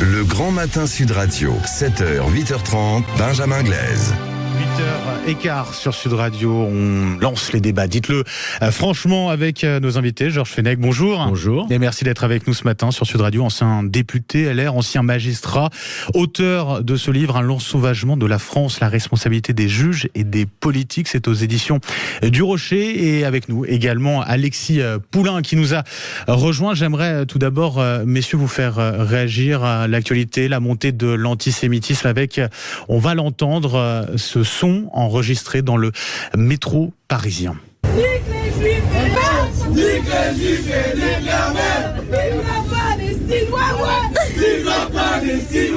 Le Grand Matin Sud Radio, 7h, 8h30, Benjamin Glaise. 8h15 sur Sud Radio, on lance les débats. Dites-le franchement avec nos invités. Georges Fenech, bonjour. Bonjour. Et merci d'être avec nous ce matin sur Sud Radio. Ancien député LR, ancien magistrat, auteur de ce livre, Un long sauvagement de la France, la responsabilité des juges et des politiques. C'est aux éditions du Rocher. Et avec nous également Alexis Poulain qui nous a rejoint. J'aimerais tout d'abord, messieurs, vous faire réagir à l'actualité, la montée de l'antisémitisme avec, on va l'entendre, ce son enregistré dans le métro parisien. Nique les juifs et les Arabes, vive la Palestine, vive la Palestine,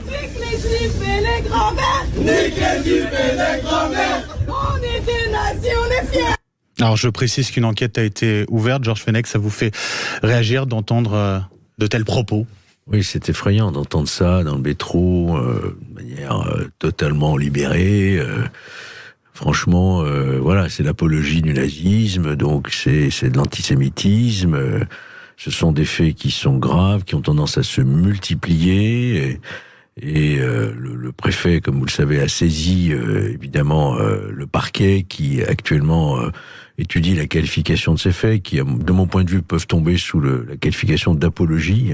nique les juifs et les grands-mères, nique les juifs et les grands-mères, on est des nazis, on est fiers. Alors je précise qu'une enquête a été ouverte. Georges Fenech, ça vous fait réagir d'entendre de tels propos? Oui, c'est effrayant d'entendre ça dans le métro, de manière totalement libérée. Franchement, voilà, c'est l'apologie du nazisme, donc c'est de l'antisémitisme. Ce sont des faits qui sont graves, qui ont tendance à se multiplier. Et le préfet, comme vous le savez, a saisi évidemment le parquet qui actuellement étudie la qualification de ces faits, qui, de mon point de vue, peuvent tomber sous la qualification d'apologie,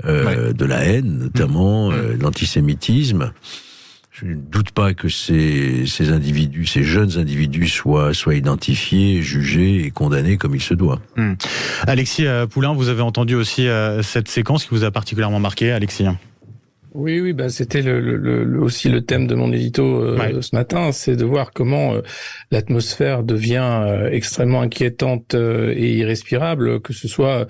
de la haine, notamment, de l'antisémitisme. Je ne doute pas que ces individus, ces jeunes individus soient identifiés, jugés et condamnés comme il se doit. Alexis Poulain, vous avez entendu aussi cette séquence qui vous a particulièrement marqué, Alexis? Oui, bah c'était aussi le thème de mon édito ce matin, c'est de voir comment l'atmosphère devient extrêmement inquiétante et irrespirable, que ce soit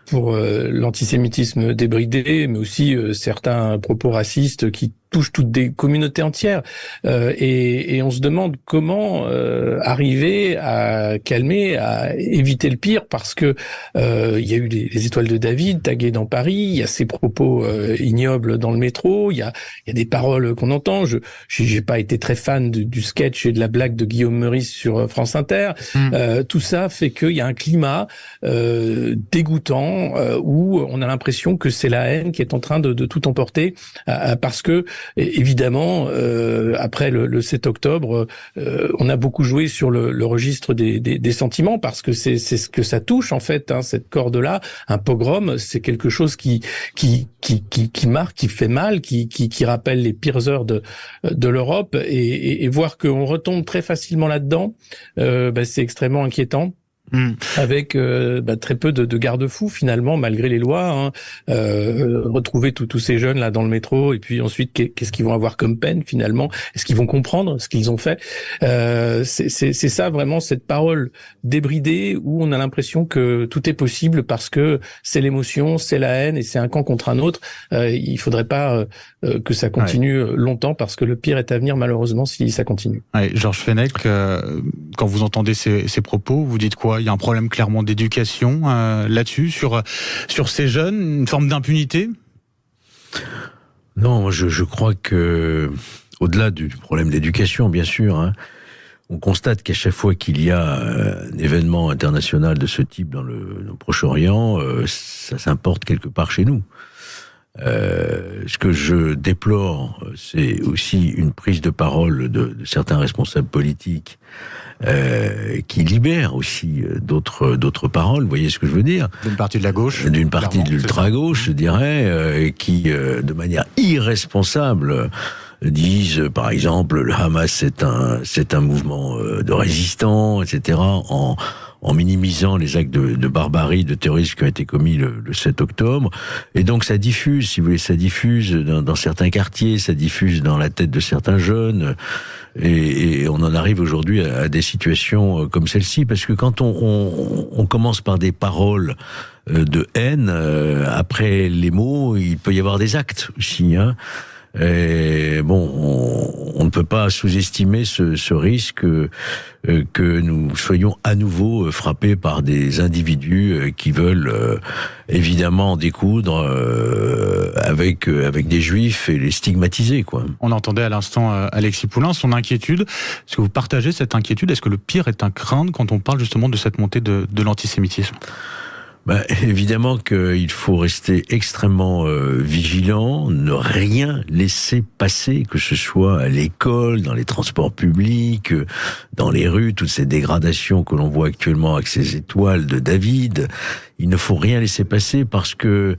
pour l'antisémitisme débridé, mais aussi certains propos racistes qui touche toutes des communautés entières, et on se demande comment arriver à calmer, à éviter le pire, parce que il y a eu les étoiles de David taguées dans Paris, il y a ces propos ignobles dans le métro, il y a des paroles qu'on entend. J'ai pas été très fan du sketch et de la blague de Guillaume Meurice sur France Inter. Tout ça fait qu'il y a un climat dégoûtant où on a l'impression que c'est la haine qui est en train de tout emporter, parce que et évidemment, après le 7 octobre, on a beaucoup joué sur le registre des sentiments, parce que c'est ce que ça touche en fait, hein, cette corde-là. Un pogrom, c'est quelque chose qui marque, qui fait mal, qui rappelle les pires heures de l'Europe, et voir qu'on retombe très facilement là-dedans, c'est extrêmement inquiétant. Avec très peu de garde-fous finalement, malgré les lois, retrouver tous ces jeunes là dans le métro, et puis ensuite qu'est-ce qu'ils vont avoir comme peine finalement, est-ce qu'ils vont comprendre ce qu'ils ont fait, c'est ça vraiment, cette parole débridée où on a l'impression que tout est possible parce que c'est l'émotion, c'est la haine, et c'est un camp contre un autre. Il faudrait pas que ça continue longtemps, parce que le pire est à venir malheureusement si ça continue. Georges Fenech, quand vous entendez ces propos, vous dites quoi? Il y a un problème clairement d'éducation là-dessus, sur ces jeunes, une forme d'impunité? Non, je crois que, au-delà du problème d'éducation, bien sûr, on constate qu'à chaque fois qu'il y a un événement international de ce type dans le Proche-Orient, ça s'importe quelque part chez nous. Ce que je déplore, c'est aussi une prise de parole de certains responsables politiques qui libèrent aussi d'autres paroles. Vous voyez ce que je veux dire? D'une partie de la gauche, d'une partie de l'ultra-gauche, je dirais, qui, de manière irresponsable, disent, par exemple, le Hamas c'est un mouvement de résistants, etc., en minimisant les actes de barbarie, de terrorisme qui ont été commis le 7 octobre. Et donc ça diffuse, si vous voulez, ça diffuse dans certains quartiers, ça diffuse dans la tête de certains jeunes, et on en arrive aujourd'hui à des situations comme celle-ci, parce que quand on commence par des paroles de haine, après les mots, il peut y avoir des actes aussi, Et on ne peut pas sous-estimer ce risque que nous soyons à nouveau frappés par des individus qui veulent évidemment en découdre avec des juifs et les stigmatiser, quoi. On entendait à l'instant Alexis Poulain, son inquiétude. Est-ce que vous partagez cette inquiétude? Est-ce que le pire est à craindre quand on parle justement de cette montée de l'antisémitisme? Évidemment qu'il faut rester extrêmement vigilant, ne rien laisser passer, que ce soit à l'école, dans les transports publics, dans les rues, toutes ces dégradations que l'on voit actuellement avec ces étoiles de David. Il ne faut rien laisser passer parce que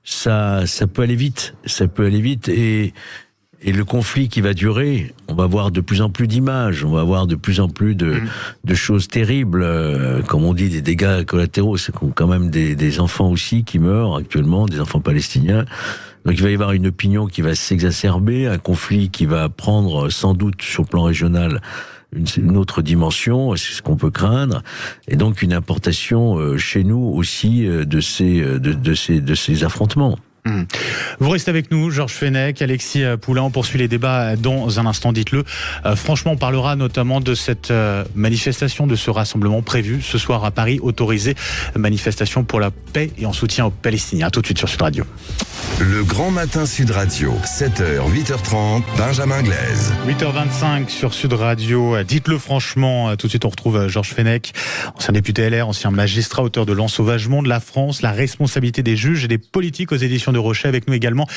ça peut aller vite. Ça peut aller vite et le conflit qui va durer, on va voir de plus en plus d'images, on va voir de plus en plus de choses terribles, comme on dit, des dégâts collatéraux. C'est quand même des enfants aussi qui meurent actuellement, des enfants palestiniens. Donc il va y avoir une opinion qui va s'exacerber, un conflit qui va prendre sans doute sur le plan régional une autre dimension, c'est ce qu'on peut craindre, et donc une importation chez nous aussi de ces affrontements. Vous restez avec nous, Georges Fenech, Alexis Poulain, on poursuit les débats dans un instant, dites-le. Franchement, on parlera notamment de cette manifestation, de ce rassemblement prévu ce soir à Paris, autorisé, manifestation pour la paix et en soutien aux Palestiniens. À tout de suite sur Sud Radio. Le Grand Matin Sud Radio, 7h, 8h30, Benjamin Glaise. 8h25 sur Sud Radio, dites-le franchement. Tout de suite on retrouve Georges Fenech, ancien député LR, ancien magistrat, auteur de L'Ensauvagement de la France, la responsabilité des juges et des politiques aux éditions de Rocher. Avec nous également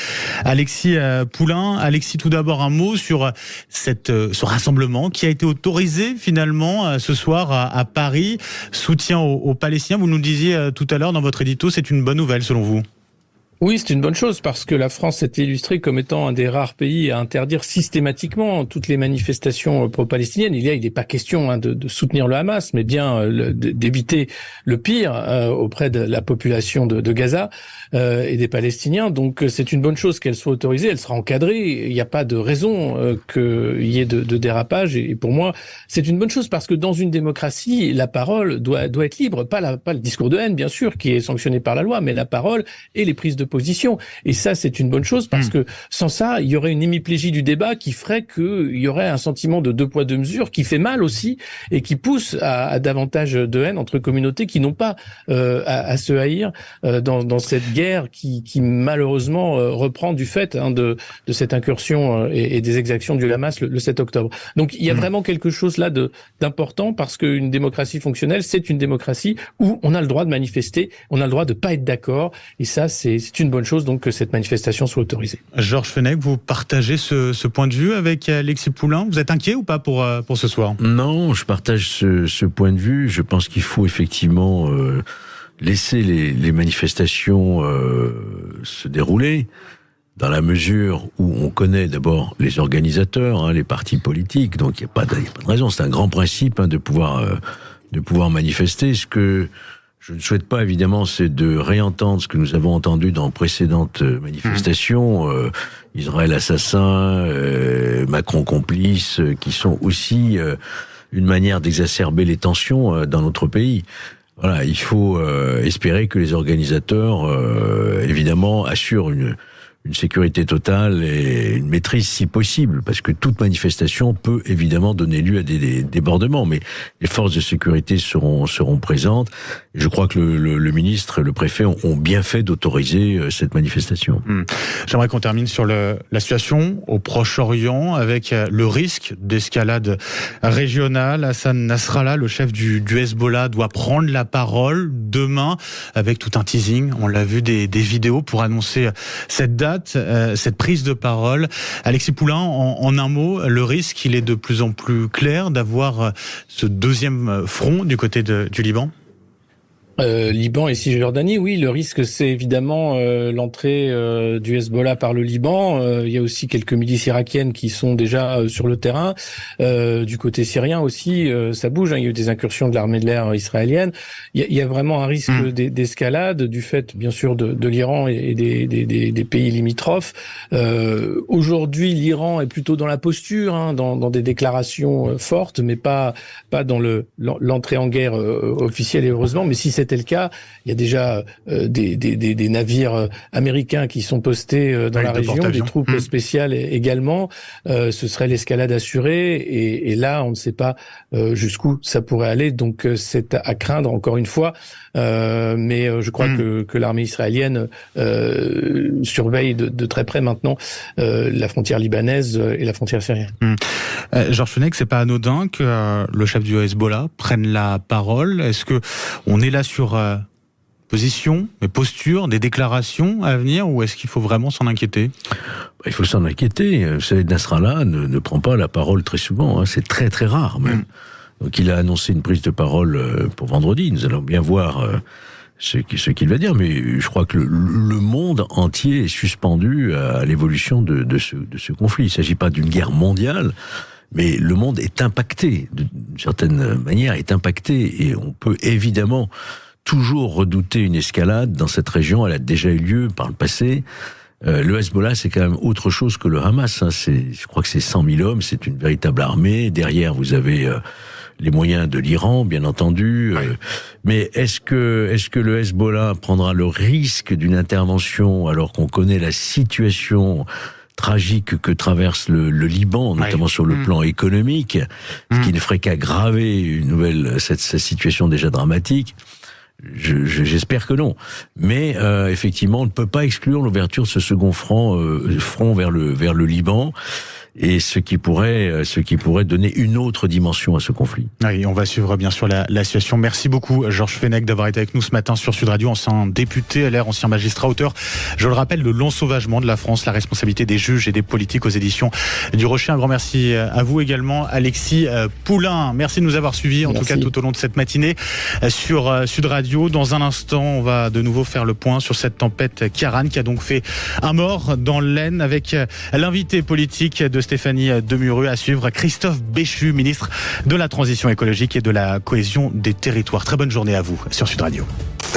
Alexis Poulain. Alexis, tout d'abord un mot sur ce rassemblement qui a été autorisé finalement ce soir à Paris, soutien aux Palestiniens. Vous nous disiez tout à l'heure dans votre édito, c'est une bonne nouvelle selon vous? Oui, c'est une bonne chose parce que la France s'est illustrée comme étant un des rares pays à interdire systématiquement toutes les manifestations pro-palestiniennes. Il n'est pas question de soutenir le Hamas, mais bien d'éviter le pire auprès de la population de Gaza et des Palestiniens. Donc c'est une bonne chose qu'elle soit autorisée, elle sera encadrée. Il n'y a pas de raison qu'il y ait de dérapage. Et pour moi, c'est une bonne chose parce que dans une démocratie, la parole doit être libre, pas le discours de haine bien sûr qui est sanctionné par la loi, mais la parole et les prises de position. Et ça, c'est une bonne chose parce que sans ça, il y aurait une hémiplégie du débat qui ferait qu'il y aurait un sentiment de deux poids, deux mesures qui fait mal aussi et qui pousse à davantage de haine entre communautés qui n'ont pas à se haïr dans cette guerre qui malheureusement reprend du fait de cette incursion et des exactions du Hamas le 7 octobre. Donc il y a vraiment quelque chose là d'important parce qu'une démocratie fonctionnelle, c'est une démocratie où on a le droit de manifester, on a le droit de pas être d'accord et ça, c'est une bonne chose donc que cette manifestation soit autorisée. Georges Fenech, vous partagez ce point de vue avec Alexis Poulain? Vous êtes inquiet ou pas pour ce soir? Non, je partage ce point de vue. Je pense qu'il faut effectivement laisser les manifestations se dérouler dans la mesure où on connaît d'abord les organisateurs, les partis politiques. Donc il n'y a pas de raison. C'est un grand principe de pouvoir manifester. Ce que je ne souhaite pas, évidemment, c'est de réentendre ce que nous avons entendu dans précédentes manifestations, Israël assassin, Macron complice, qui sont aussi une manière d'exacerber les tensions dans notre pays. Voilà, il faut espérer que les organisateurs, évidemment, assurent une sécurité totale et une maîtrise si possible, parce que toute manifestation peut évidemment donner lieu à des débordements, mais les forces de sécurité seront présentes. Et je crois que le ministre et le préfet ont bien fait d'autoriser cette manifestation. J'aimerais qu'on termine sur la situation au Proche-Orient avec le risque d'escalade régionale. Hassan Nasrallah, le chef du Hezbollah, doit prendre la parole demain avec tout un teasing. On l'a vu des vidéos pour annoncer cette date. Cette prise de parole. Alexis Poulain, en un mot, le risque, il est de plus en plus clair d'avoir ce deuxième front du côté du Liban? Liban et Cisjordanie, oui, le risque c'est évidemment l'entrée du Hezbollah par le Liban. Il y a aussi quelques milices irakiennes qui sont déjà sur le terrain. Du côté syrien aussi, ça bouge. Il y a eu des incursions de l'armée de l'air israélienne. Il y a vraiment un risque d'escalade du fait, bien sûr, de l'Iran et des pays limitrophes. Aujourd'hui, l'Iran est plutôt dans la posture, dans des déclarations fortes, mais pas dans l'entrée en guerre officielle et heureusement. Mais si c'était le cas, il y a déjà des navires américains qui sont postés dans la région, des troupes spéciales également. Ce serait l'escalade assurée et là, on ne sait pas jusqu'où ça pourrait aller. Donc, c'est à craindre encore une fois. Mais je crois que l'armée israélienne surveille de très près maintenant la frontière libanaise et la frontière syrienne. Georges Fenech, c'est pas anodin que le chef du Hezbollah prenne la parole. Est-ce que on est là sur position, des postures, des déclarations à venir, ou est-ce qu'il faut vraiment s'en inquiéter ? Il faut s'en inquiéter. Vous savez, Nasrallah ne prend pas la parole très souvent, hein. C'est très très rare même. Donc il a annoncé une prise de parole pour vendredi. Nous allons bien voir ce qu'il va dire, mais je crois que le monde entier est suspendu à l'évolution de ce conflit. Il ne s'agit pas d'une guerre mondiale, mais le monde est impacté, d'une certaine manière, est impacté, et on peut évidemment toujours redouter une escalade dans cette région. Elle a déjà eu lieu par le passé. Le Hezbollah, c'est quand même autre chose que le Hamas. Hein. Je crois que c'est 100 000 hommes, c'est une véritable armée. Derrière, vous avez les moyens de l'Iran, bien entendu. Oui. Mais est-ce que le Hezbollah prendra le risque d'une intervention alors qu'on connaît la situation tragique que traverse le Liban, notamment sur le plan économique, ce qui ne ferait qu'aggraver cette situation déjà dramatique? J'espère que non. Mais effectivement, on ne peut pas exclure l'ouverture de ce second front vers le Liban, et ce qui pourrait donner une autre dimension à ce conflit. Oui, on va suivre bien sûr la situation. Merci beaucoup Georges Fenech d'avoir été avec nous ce matin sur Sud Radio, ancien député LR, ancien magistrat, auteur, je le rappelle, de L'ensauvagement de la France, la responsabilité des juges et des politiques, aux éditions du Rocher. Un grand merci à vous également, Alexis Poulain. Merci de nous avoir suivis, en tout cas tout au long de cette matinée sur Sud Radio. Dans un instant, on va de nouveau faire le point sur cette tempête Ciarán qui a donc fait un mort dans l'Aisne, avec l'invité politique de Stéphanie Demureux à suivre, Christophe Béchu, ministre de la Transition écologique et de la cohésion des territoires. Très bonne journée à vous sur Sud Radio.